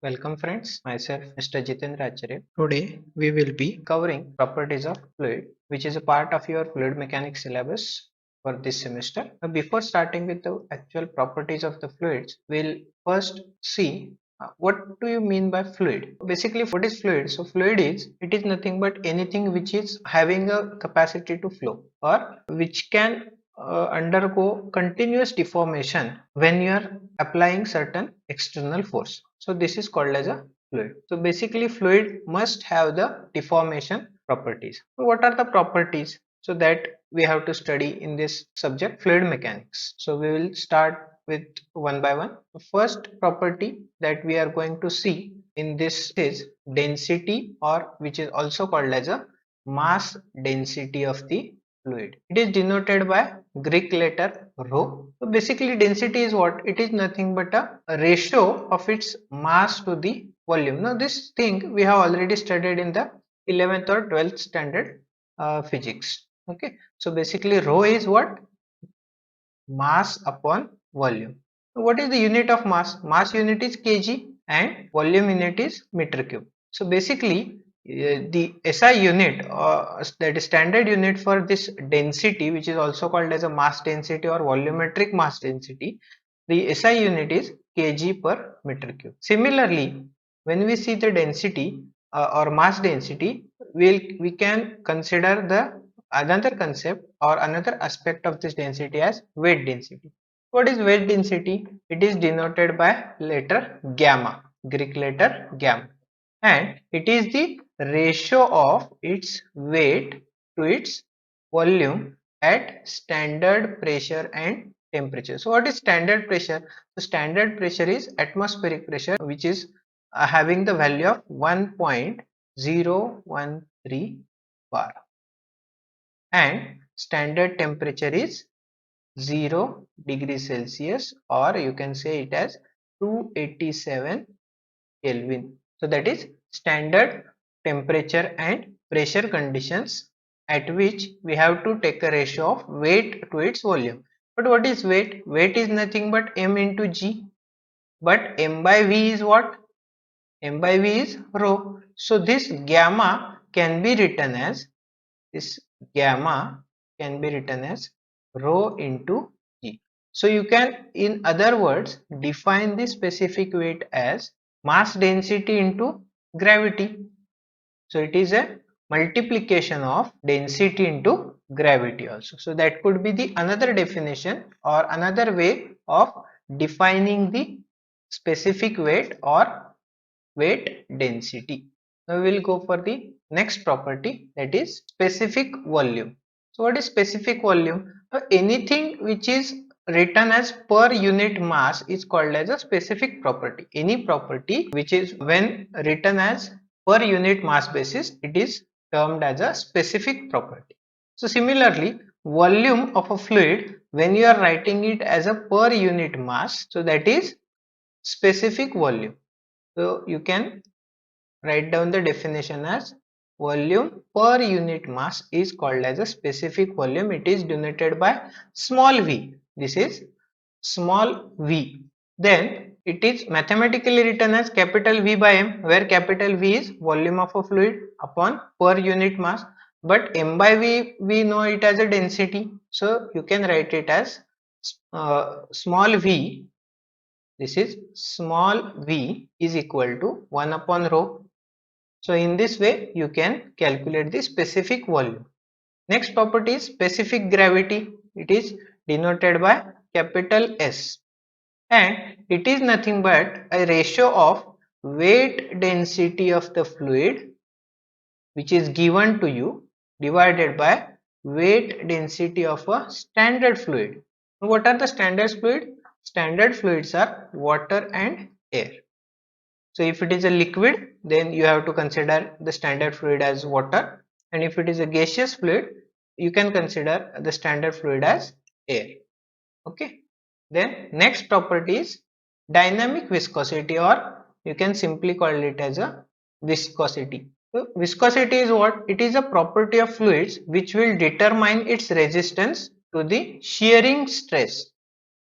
Welcome friends, myself Mr. Jitendra Acharya. Today we will be covering properties of fluid, which is a part of your fluid mechanics syllabus for this semester. Now, before starting with the actual properties of the fluids, we'll first see what do you mean by fluid. Basically, what is fluid? So fluid is nothing but anything which is having a capacity to flow or which can undergo continuous deformation when you are applying certain external force. So this is called as a fluid. So basically fluid must have the deformation properties. So what are the properties? So that we have to study in this subject, fluid mechanics. So we will start with one by one. The first property that we are going to see in this is density, or which is also called as a mass density of the fluid. It is denoted by Greek letter rho. So basically density is what? It is nothing but a ratio of its mass to the volume. Now this thing we have already studied in the 11th or 12th standard physics. Okay, so basically rho is what? Mass upon volume. So what is the unit of mass? Mass unit is kg and volume unit is meter cube. So basically the SI unit, that is standard unit for this density, which is also called as a mass density or volumetric mass density, the SI unit is kg per meter cube. Similarly, when we see the density or mass density, we can consider the another concept or another aspect of this density as weight density. What is weight density? It is denoted by letter gamma, Greek letter gamma, and it is the ratio of its weight to its volume at standard pressure and temperature. So what is standard pressure? The standard pressure is atmospheric pressure, which is having the value of 1.013 bar, and standard temperature is 0 degrees Celsius, or you can say it as 287 Kelvin. So that is standard temperature and pressure conditions at which we have to take a ratio of weight to its volume. But what is weight? Weight is nothing but m into g, but m by v is what? M by v is rho. So this gamma can be written as this gamma can be written as rho into g. So you can, in other words, define the specific weight as mass density into gravity. So it is a multiplication of density into gravity also. So that could be the another definition or another way of defining the specific weight or weight density. Now we will go for the next property, that is specific volume. So what is specific volume? Anything which is written as per unit mass is called as a specific property. Any property which is when written as per unit mass basis, it is termed as a specific property. So similarly, volume of a fluid, when you are writing it as a per unit mass, so that is specific volume. So you can write down the definition as volume per unit mass is called as a specific volume. It is denoted by small v. This is small v. Then it is mathematically written as capital V by m, where capital V is volume of a fluid upon per unit mass, but m by v we know it as a density. So you can write it as small v. This is small v is equal to 1 upon rho. So in this way you can calculate the specific volume. Next property is specific gravity. It is denoted by capital S, and it is nothing but a ratio of weight density of the fluid which is given to you divided by weight density of a standard fluid. What are the standard fluids? Standard fluids are water and air. So if it is a liquid, then you have to consider the standard fluid as water, and if it is a gaseous fluid, you can consider the standard fluid as air. Okay. Then next property is dynamic viscosity, or you can simply call it as a viscosity. So viscosity is what? It is a property of fluids which will determine its resistance to the shearing stress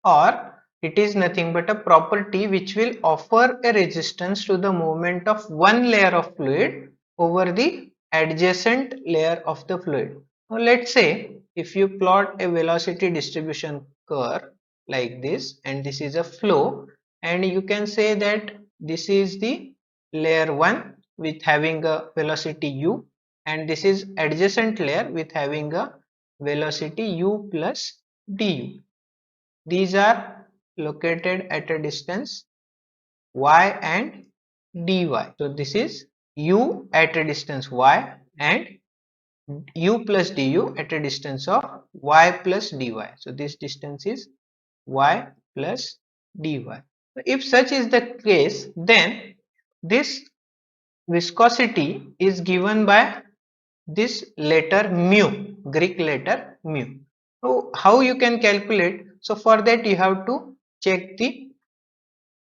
or it is nothing but a property which will offer a resistance to the movement of one layer of fluid over the adjacent layer of the fluid. Now let's say if you plot a velocity distribution curve like this, and this is a flow, and you can say that this is the layer 1 with having a velocity u, and this is adjacent layer with having a velocity u plus du. These are located at a distance y and dy. So this is u at a distance y and u plus du at a distance of y plus dy. So this distance is y plus dy. If such is the case, then this viscosity is given by this letter mu, Greek letter mu. So how you can calculate? So for that you have to check the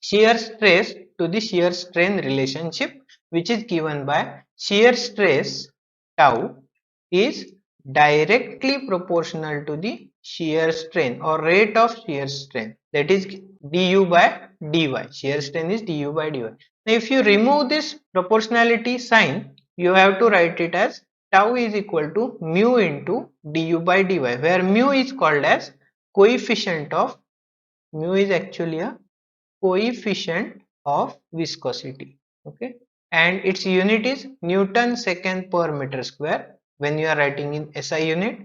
shear stress to the shear strain relationship, which is given by shear stress tau is directly proportional to the shear strain or rate of shear strain, that is du by dy. Shear strain is du by dy. Now if you remove this proportionality sign, you have to write it as tau is equal to mu into du by dy, where mu is called as coefficient of, mu is actually a coefficient of viscosity, okay, and its unit is Newton second per meter square when you are writing in SI unit.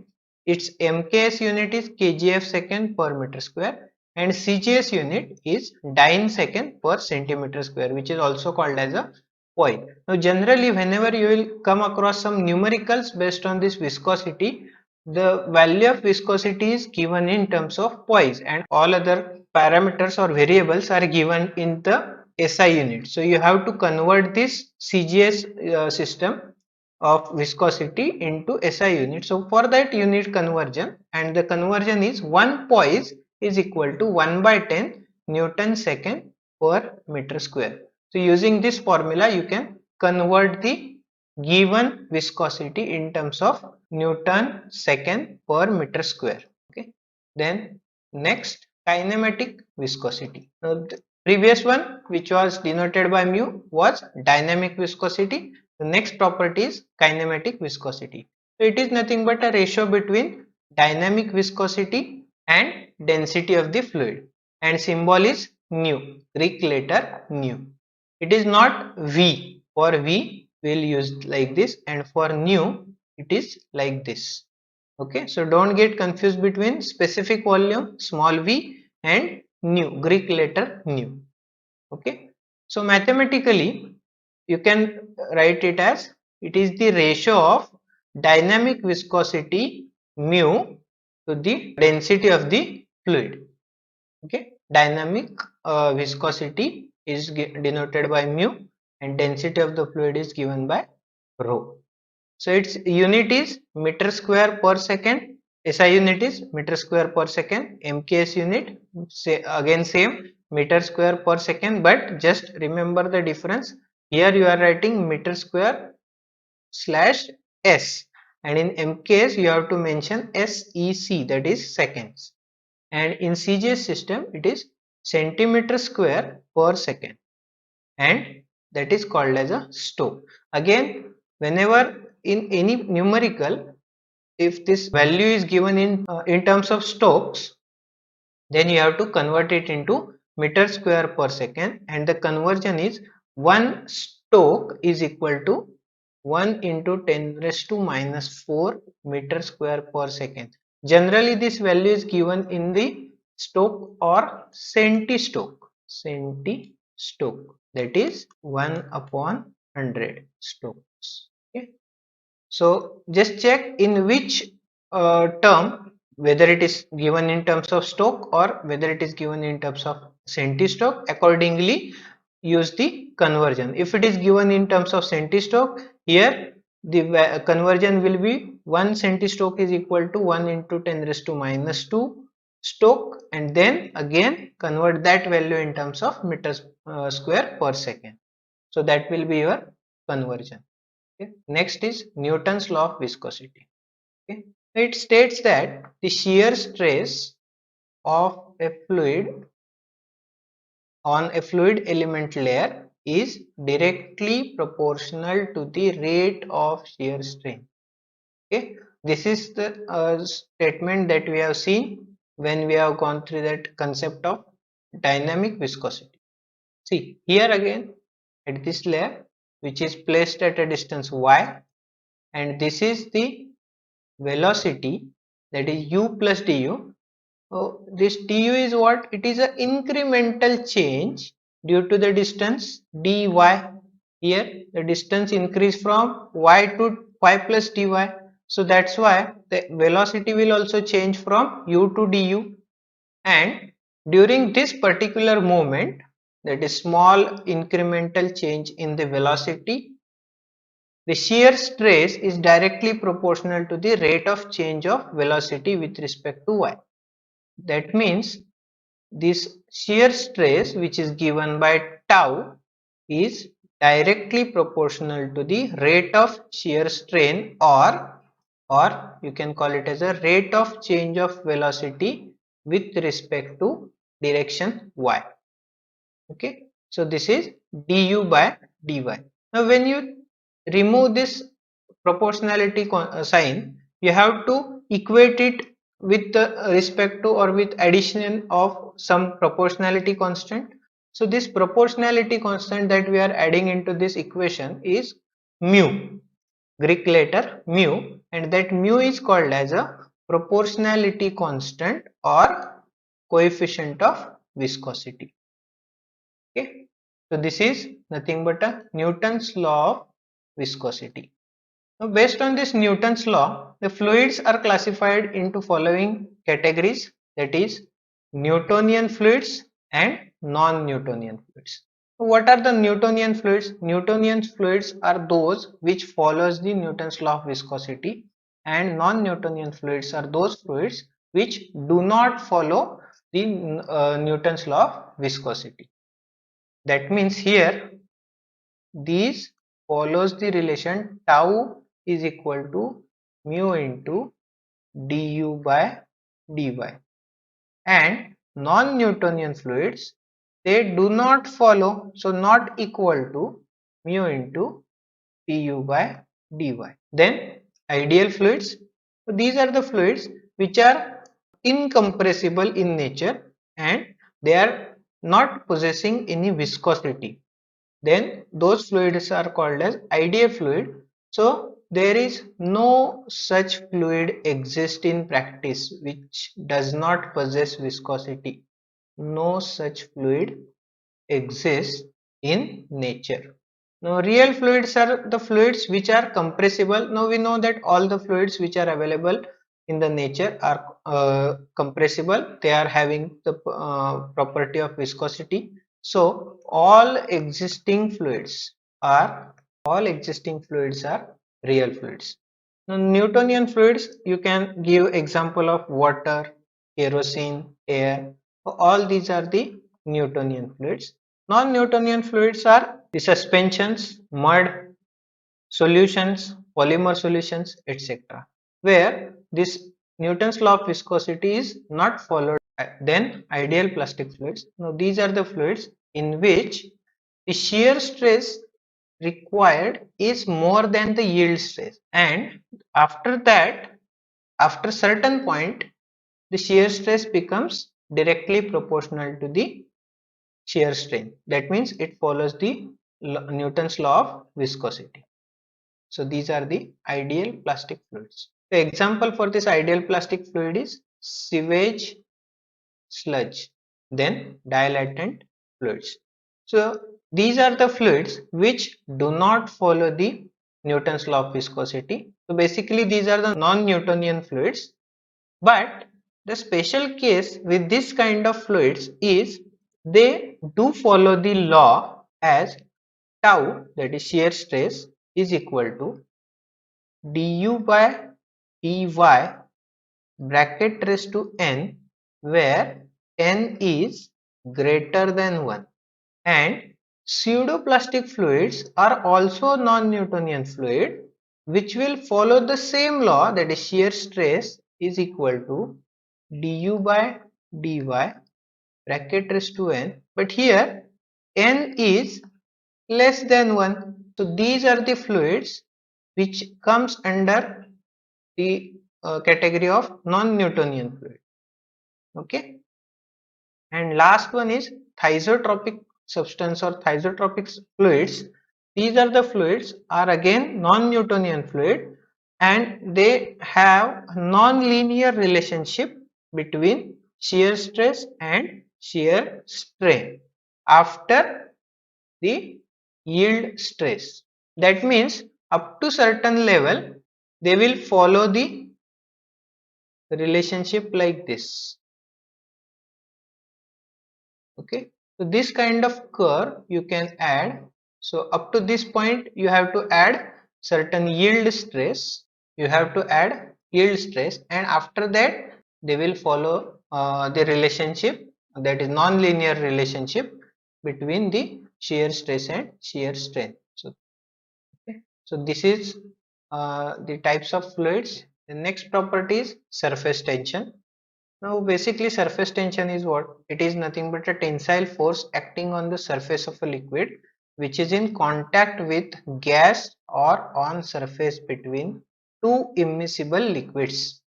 Its MKS unit is kgf second per meter square, and CGS unit is Dyn second per centimeter square, which is also called as a poise. Now generally whenever you will come across some numericals based on this viscosity, the value of viscosity is given in terms of poise and all other parameters or variables are given in the SI unit. So you have to convert this CGS system of viscosity into SI unit. So for that you need conversion, and the conversion is 1 poise is equal to 1 by 10 Newton second per meter square. So using this formula you can convert the given viscosity in terms of Newton second per meter square. Okay. Then next, kinematic viscosity. Now the previous one, which was denoted by mu, was dynamic viscosity. The next property is kinematic viscosity. So it is nothing but a ratio between dynamic viscosity and density of the fluid, and symbol is nu, Greek letter nu. It is not V. For V we will use like this, and for nu it is like this. Okay, so don't get confused between specific volume small v and nu, Greek letter nu. Okay, so mathematically you can write it as, it is the ratio of dynamic viscosity mu to the density of the fluid. Okay, dynamic viscosity is denoted by mu and density of the fluid is given by rho. So its unit is meter square per second. SI unit is meter square per second. MKS unit again same, meter square per second, but just remember the difference. Here you are writing meter square slash S, and in MKS you have to mention SEC, that is seconds, and in CGS system it is centimeter square per second, and that is called as a Stoke. Again, whenever in any numerical, if this value is given in terms of Stokes, then you have to convert it into meter square per second, and the conversion is 1 Stoke is equal to 1 into 10 raised to minus 4 meter square per second. Generally this value is given in the Stoke or centi-Stoke. Centi-Stoke, that is 1 upon 100 Stokes. Okay. So just check in which term, whether it is given in terms of Stoke or whether it is given in terms of centi-Stoke. Accordingly use the conversion. If it is given in terms of centi-Stoke, here the conversion will be 1 centi-Stoke is equal to 1 into 10 raised to minus 2 Stoke, and then again convert that value in terms of meters square per second. So that will be your conversion. Okay. Next is Newton's law of viscosity. Okay. It states that the shear stress of a fluid on a fluid element layer is directly proportional to the rate of shear strain. Okay, this is the statement that we have seen when we have gone through that concept of dynamic viscosity. See here again at this layer which is placed at a distance y, and this is the velocity, that is u plus du. So this du is what? It is an incremental change due to the distance dy. Here the distance increase from y to y plus dy. So that's why the velocity will also change from u to du, and during this particular moment, that is small incremental change in the velocity, the shear stress is directly proportional to the rate of change of velocity with respect to y. That means this shear stress which is given by tau is directly proportional to the rate of shear strain, or you can call it as a rate of change of velocity with respect to direction y. Okay, so this is du by dy. Now when you remove this proportionality sign, you have to equate it with respect to or with addition of some proportionality constant. So this proportionality constant that we are adding into this equation is mu, Greek letter mu, and that mu is called as a proportionality constant or coefficient of viscosity. Okay, so this is nothing but a Newton's law of viscosity. Now based on this Newton's law, the fluids are classified into following categories, that is Newtonian fluids and non-Newtonian fluids. So what are the Newtonian fluids? Newtonian fluids are those which follows the Newton's law of viscosity, and non-Newtonian fluids are those fluids which do not follow the Newton's law of viscosity. That means here these follows the relation tau is equal to mu into du by dy, and non-Newtonian fluids, they do not follow, so not equal to mu into du by dy. Then ideal fluids, so these are the fluids which are incompressible in nature and they are not possessing any viscosity, then those fluids are called as ideal fluid. So there is no such fluid exist in practice which does not possess viscosity. No such fluid exists in nature. Now real fluids are the fluids which are compressible. Now we know that all the fluids which are available in the nature are compressible. They are having the property of viscosity. So all existing fluids are real fluids. Now Newtonian fluids, you can give example of water, kerosene, air. All these are the Newtonian fluids. Non-Newtonian fluids are the suspensions, mud, solutions, polymer solutions, etc., where this Newton's law of viscosity is not followed. Then ideal plastic fluids. Now these are the fluids in which the shear stress required is more than the yield stress, and after that, after certain point, the shear stress becomes directly proportional to the shear strain. That means it follows the Newton's law of viscosity. So these are the ideal plastic fluids. The example for this ideal plastic fluid is sewage, sludge, then dilatant fluids. So these are the fluids which do not follow the Newton's law of viscosity. So basically these are the non-Newtonian fluids, but the special case with this kind of fluids is they do follow the law as tau, that is shear stress, is equal to du by dy bracket raised to n, where n is greater than 1, and pseudoplastic fluids are also non-Newtonian fluid which will follow the same law, that is shear stress is equal to du by dy bracket raised to n, but here n is less than 1. So these are the fluids which comes under the category of non-Newtonian fluid. Okay. And last one is thiotropic substance or thiotropic fluids. These are the fluids are again non-Newtonian fluid, and they have non-linear relationship between shear stress and shear strain after the yield stress. That means up to certain level they will follow the relationship like this. Okay, so this kind of curve you can add. So up to this point you have to add certain yield stress, you have to add yield stress, and after that they will follow the relationship, that is non-linear relationship between the shear stress and shear strain. So okay, so this is the types of fluids. The next property is surface tension. Now basically surface tension is what? It is nothing but a tensile force acting on the surface of a liquid which is in contact with gas or on surface between two immiscible liquids.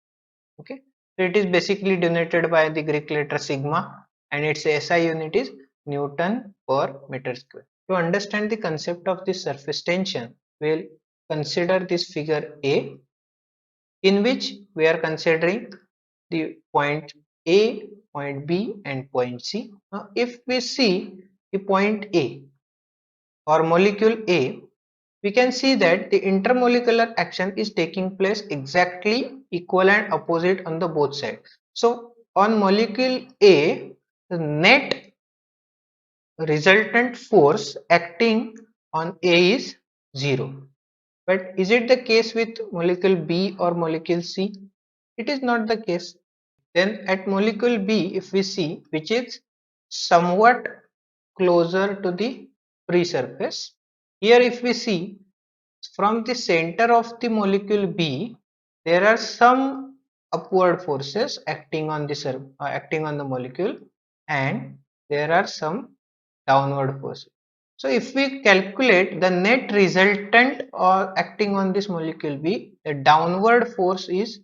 Okay, so it is basically denoted by the Greek letter sigma, and its SI unit is Newton per meter square. To understand the concept of this surface tension, we'll consider this figure A, in which we are considering the point A, point B and point C. Now if we see the point A or molecule A, we can see that the intermolecular action is taking place exactly equal and opposite on the both sides. So on molecule A, the net resultant force acting on A is 0. But is it the case with molecule B or molecule C? It is not the case. Then at molecule B, if we see, which is somewhat closer to the free surface, here if we see from the center of the molecule B, there are some upward forces acting on the molecule, and there are some downward forces. So if we calculate the net resultant or acting on this molecule B, the downward force is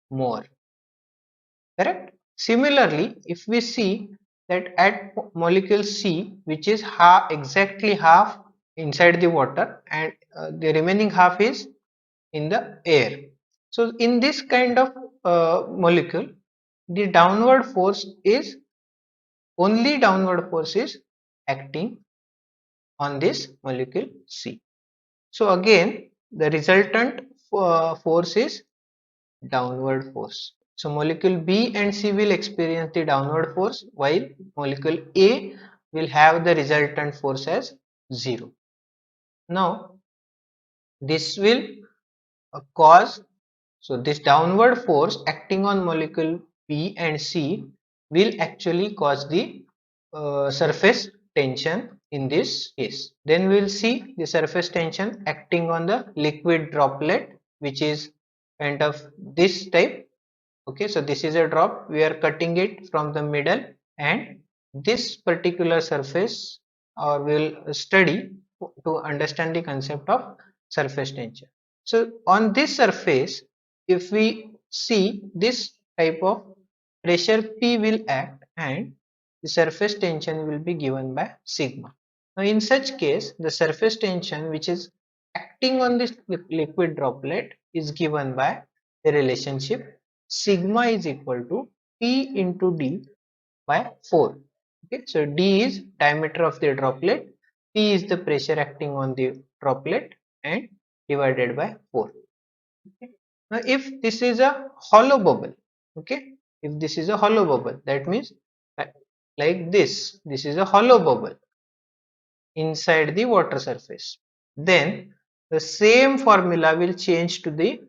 more. Correct. Similarly, if we see that at molecule C, which is exactly half inside the water, and the remaining half is in the air. So in this kind of molecule, the downward force is acting on this molecule C. So again, the resultant force is downward force. So molecule B and C will experience the downward force, while molecule A will have the resultant force as 0. Now this will cause, so this downward force acting on molecule B and C will actually cause the surface tension in this case. Then we will see the surface tension acting on the liquid droplet, which is kind of this type. Okay, so this is a drop, we are cutting it from the middle, and this particular surface or will study to understand the concept of surface tension. So on this surface, if we see, this type of pressure P will act, and the surface tension will be given by sigma. Now in such case, the surface tension which is acting on this liquid droplet is given by the relationship sigma is equal to P into D by 4. Okay, so D is diameter of the droplet, P is the pressure acting on the droplet, and divided by 4. Okay. Now if this is a hollow bubble, okay, if this is a hollow bubble, that means like this is a hollow bubble inside the water surface, then the same formula will change to the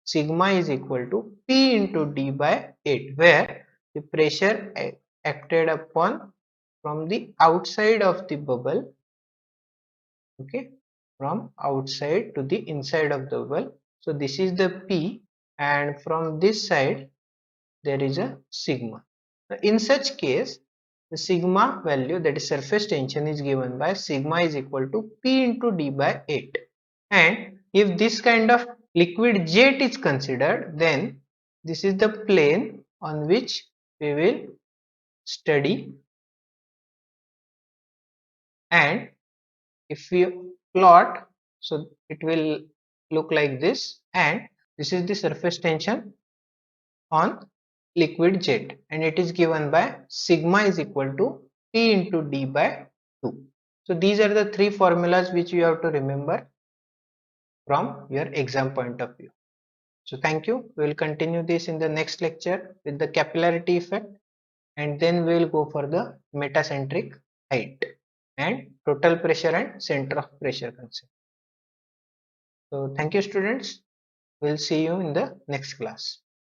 sigma is equal to P into D by 8, where the pressure acted upon from the outside of the bubble, okay, from outside to the inside of the bubble. So this is the P, and from this side there is a sigma. Now in such case, the sigma value, that is surface tension, is given by sigma is equal to P into D by 8. And if this kind of liquid jet is considered, then this is the plane on which we will study. And if we plot, so it will look like this, and this is the surface tension on liquid jet, and it is given by sigma is equal to P into D by 2. So these are the three formulas which you have to remember from your exam point of view. So thank you. We will continue this in the next lecture with the capillarity effect, and then we will go for the metacentric height and total pressure and center of pressure concept. So thank you students. We'll see you in the next class.